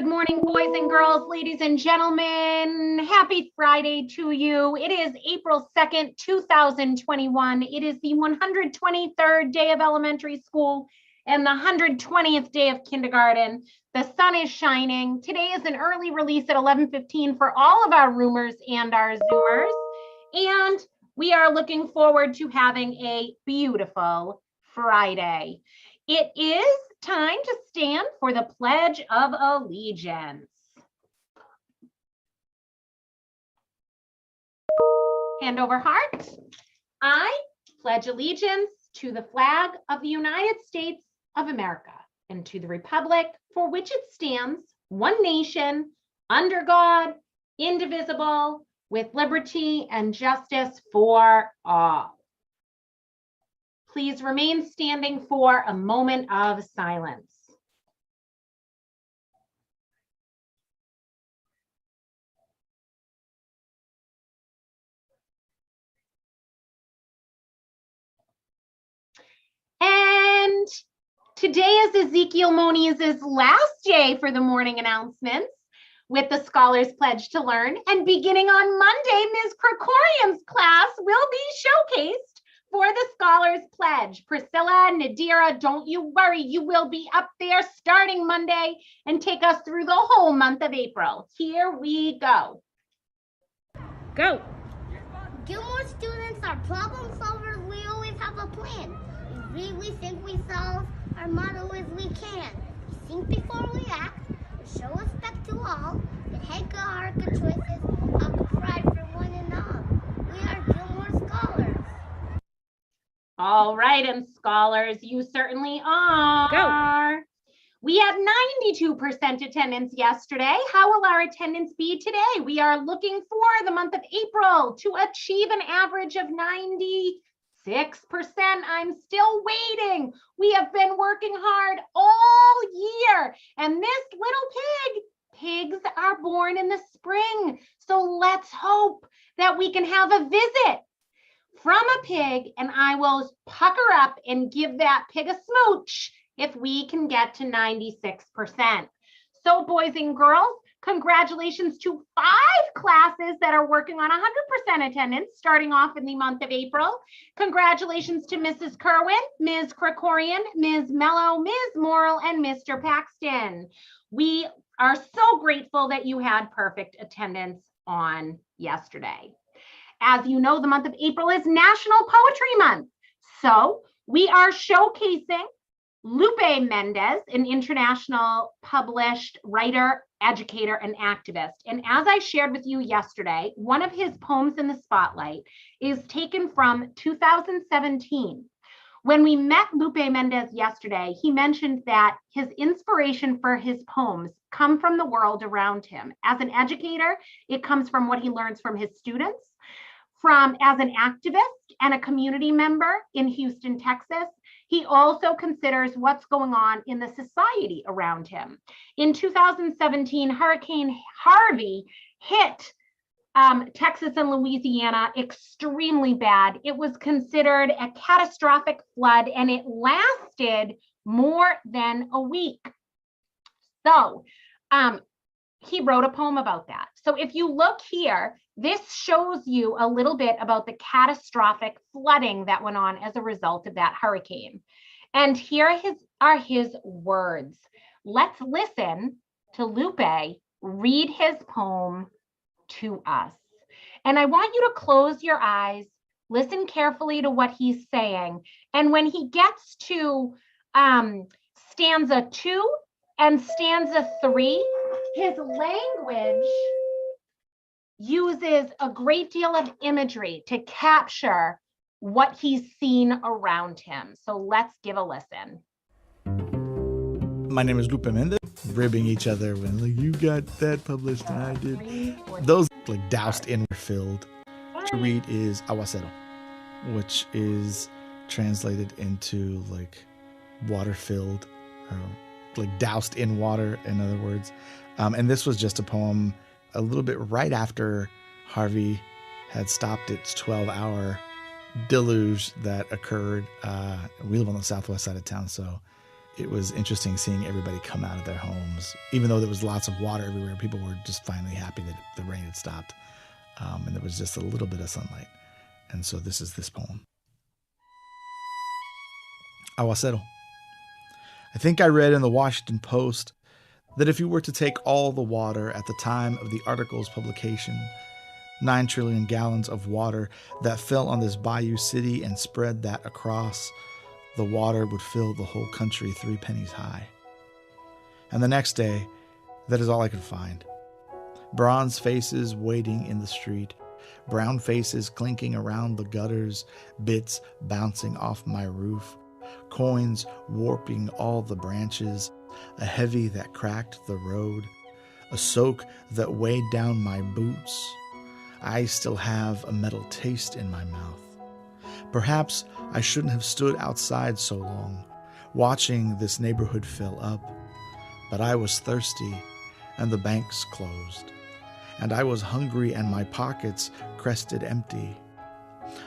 Good morning, boys and girls, ladies and gentlemen. Happy Friday to you. It is April 2nd, 2021. It is the 123rd day of elementary school and the 120th day of kindergarten. The sun is shining. Today is an early release at 11:15 for all of our roomers and our Zoomers. And we are looking forward to having a beautiful Friday. It is time to stand for the Pledge of Allegiance. Hand over heart. I pledge allegiance to the flag of the United States of America and to the republic for which it stands, one nation, under God, indivisible, with liberty and justice for all. Please remain standing for a moment of silence. And today is Ezekiel Moniz' last day for the morning announcements with the Scholars Pledge to Learn. And beginning on Monday, Ms. Krikorian's class will be showcased for the Scholars Pledge. Priscilla, Nadira, don't you worry. You will be up there starting Monday and take us through the whole month of April. Here we go. Go. Gilmore students are problem solvers. We always have a plan. We really think we solve. Our motto is we can. We think before we act. We show respect to all. We take our good choices. Have pride for one and all. We are Gilmore scholars. All right, and scholars, you certainly are. Go. We had 92% attendance yesterday. How will our attendance be today? We are looking for the month of April to achieve an average of 96%. I'm still waiting. We have been working hard all year. And this little pigs are born in the spring. So let's hope that we can have a visit from a pig, and I will pucker up and give that pig a smooch if we can get to 96%. So boys and girls, congratulations to 5 classes that are working on 100% attendance starting off in the month of April. Congratulations to Mrs. Kerwin, Ms. Krikorian, Ms. Mello, Ms. Morrill, and Mr. Paxton. We are so grateful that you had perfect attendance on yesterday. As you know, the month of April is National Poetry Month. So we are showcasing Lupe Mendez, an international published writer, educator, and activist. And as I shared with you yesterday, one of his poems in the spotlight is taken from 2017. When we met Lupe Mendez yesterday, he mentioned that his inspiration for his poems come from the world around him. As an educator, it comes from what he learns from his students. As an activist and a community member in Houston, Texas, he also considers what's going on in the society around him. In 2017, Hurricane Harvey hit Texas and Louisiana extremely bad. It was considered a catastrophic flood, and it lasted more than a week. So he wrote a poem about that. So if you look here, this shows you a little bit about the catastrophic flooding that went on as a result of that hurricane. And here are his words. Let's listen to Lupe read his poem to us. And I want you to close your eyes, listen carefully to what he's saying. And when he gets to stanza 2 and stanza 3, his language uses a great deal of imagery to capture what he's seen around him. So let's give a listen. My name is Lupe Mendez. Ribbing each other when you got that published and I did. Those doused in filled. To read is aguacero, which is translated into water filled, or doused in water, in other words. And this was just a poem a little bit right after Harvey had stopped its 12-hour deluge that occurred. We live on the southwest side of town, so it was interesting seeing everybody come out of their homes. Even though there was lots of water everywhere, people were just finally happy that the rain had stopped. And there was just a little bit of sunlight. And so this is this poem. Aguacero. I think I read in the Washington Post that if you were to take all the water at the time of the article's publication, 9 trillion gallons of water that fell on this bayou city and spread that across, the water would fill the whole country 3 pennies high. And the next day, that is all I could find. Bronze faces waiting in the street, brown faces clinking around the gutters, bits bouncing off my roof, coins warping all the branches, a heavy that cracked the road, a soak that weighed down my boots. I still have a metal taste in my mouth. Perhaps I shouldn't have stood outside so long, watching this neighborhood fill up. But I was thirsty, and the banks closed. And I was hungry, and my pockets crested empty.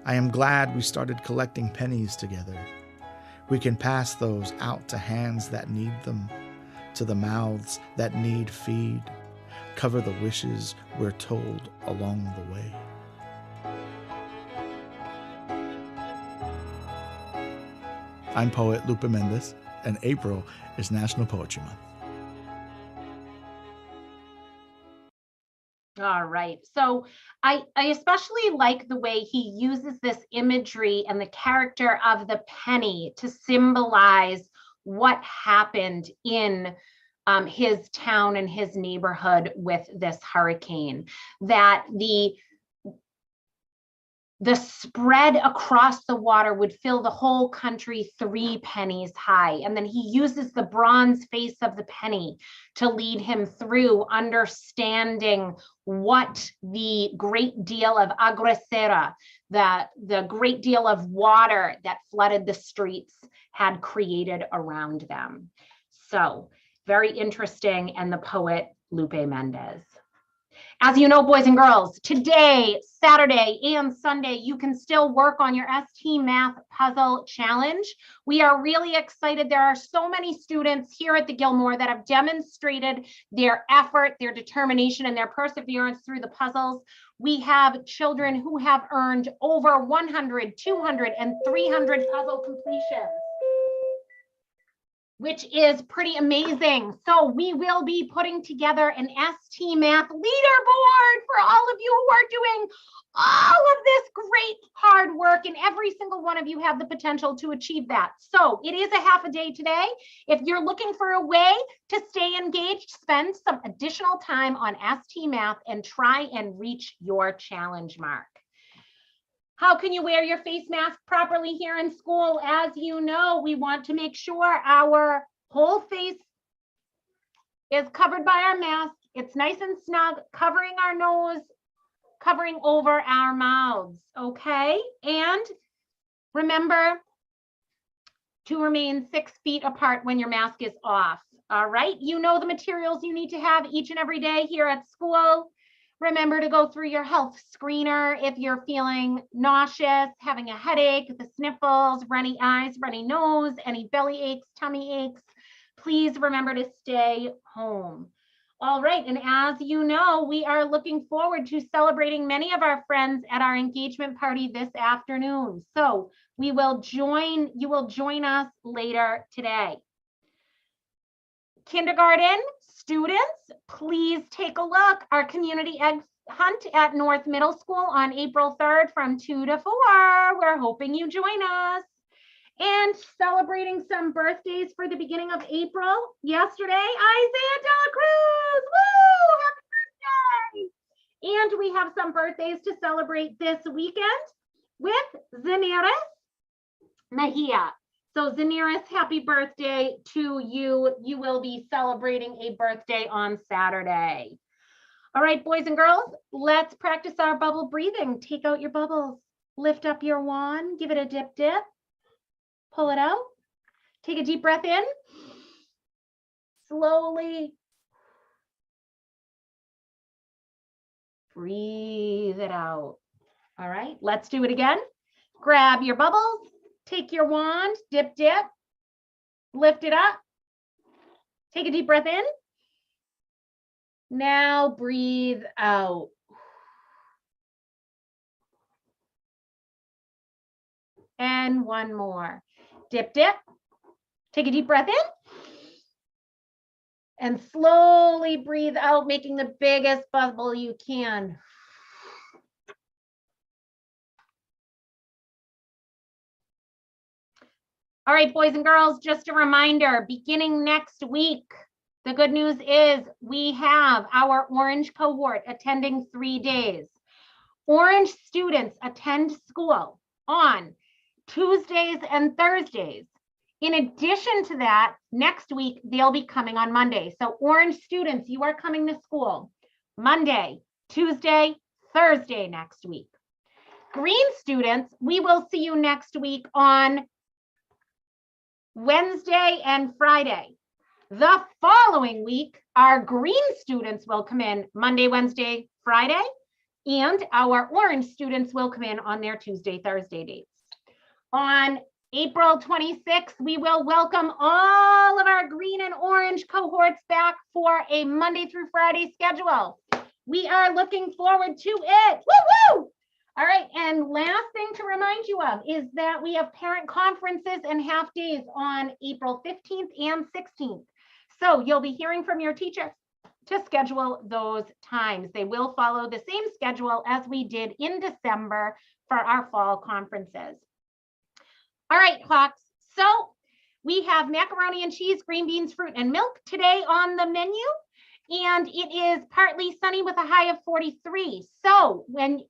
I am glad we started collecting pennies together. We can pass those out to hands that need them, to the mouths that need feed, cover the wishes we're told along the way. I'm poet Lupe Mendez, and April is National Poetry Month. All right. So I especially like the way he uses this imagery and the character of the penny to symbolize what happened in his town and his neighborhood with this hurricane, that the spread across the water would fill the whole country 3 pennies high. And then he uses the bronze face of the penny to lead him through understanding what the great deal of aguacero, the great deal of water that flooded the streets, had created around them. So very interesting, and the poet Lupe Mendez. As you know, boys and girls, today, Saturday, and Sunday, you can still work on your ST Math Puzzle Challenge. We are really excited. There are so many students here at the Gilmore that have demonstrated their effort, their determination, and their perseverance through the puzzles. We have children who have earned over 100, 200, and 300 puzzle completions, which is pretty amazing. So we will be putting together an ST Math leaderboard for all of you who are doing all of this great hard work, and every single one of you have the potential to achieve that. So it is a half a day today. If you're looking for a way to stay engaged, spend some additional time on ST Math and try and reach your challenge mark. How can you wear your face mask properly here in school? As you know, we want to make sure our whole face is covered by our mask. It's nice and snug, covering our nose, covering over our mouths, okay? And remember to remain 6 feet apart when your mask is off, all right? You know the materials you need to have each and every day here at school. Remember to go through your health screener if you're feeling nauseous, having a headache, the sniffles, runny eyes, runny nose, any belly aches, tummy aches. Please remember to stay home. All right, and as you know, we are looking forward to celebrating many of our friends at our engagement party this afternoon. So you will join us later today. Kindergarten students, please take a look. Our community ExHunt at North Middle School on April 3rd from 2 to 4. We're hoping you join us. And celebrating some birthdays for the beginning of April. Yesterday, Isaiah de la Cruz. Woo! Happy birthday! And we have some birthdays to celebrate this weekend with Zaniris Mejia. So Zaniris, happy birthday to you. You will be celebrating a birthday on Saturday. All right, boys and girls, let's practice our bubble breathing. Take out your bubbles. Lift up your wand. Give it a dip, dip. Pull it out. Take a deep breath in. Slowly breathe it out. All right, let's do it again. Grab your bubbles. Take your wand, dip, dip. Lift it up. Take a deep breath in. Now breathe out. And one more. Dip, dip. Take a deep breath in. And slowly breathe out, making the biggest bubble you can. All right, boys and girls, just a reminder, beginning next week, the good news is we have our Orange cohort attending 3 days. Orange students attend school on Tuesdays and Thursdays. In addition to that, next week, they'll be coming on Monday. So Orange students, you are coming to school Monday, Tuesday, Thursday next week. Green students, we will see you next week on Wednesday and Friday. The following week, our green students will come in Monday, Wednesday, Friday, and our orange students will come in on their Tuesday, Thursday dates. On April 26th, we will welcome all of our green and orange cohorts back for a Monday through Friday schedule. We are looking forward to it. Woo woo! All right, and last thing to remind you of is that we have parent conferences and half days on April 15th and 16th. So you'll be hearing from your teacher to schedule those times. They will follow the same schedule as we did in December for our fall conferences. All right, Hawks. So we have macaroni and cheese, green beans, fruit, and milk today on the menu. And it is partly sunny with a high of 43. So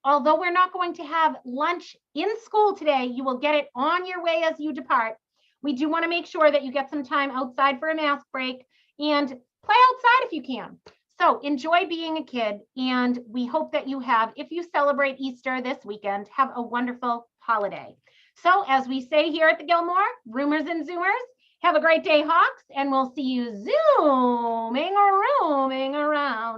although we're not going to have lunch in school today, you will get it on your way as you depart. We do want to make sure that you get some time outside for a mask break and play outside if you can. So enjoy being a kid. And we hope that you have, if you celebrate Easter this weekend, have a wonderful holiday. So as we say here at the Gilmore, Roomers and Zoomers, have a great day, Hawks, and we'll see you zooming or rooming around.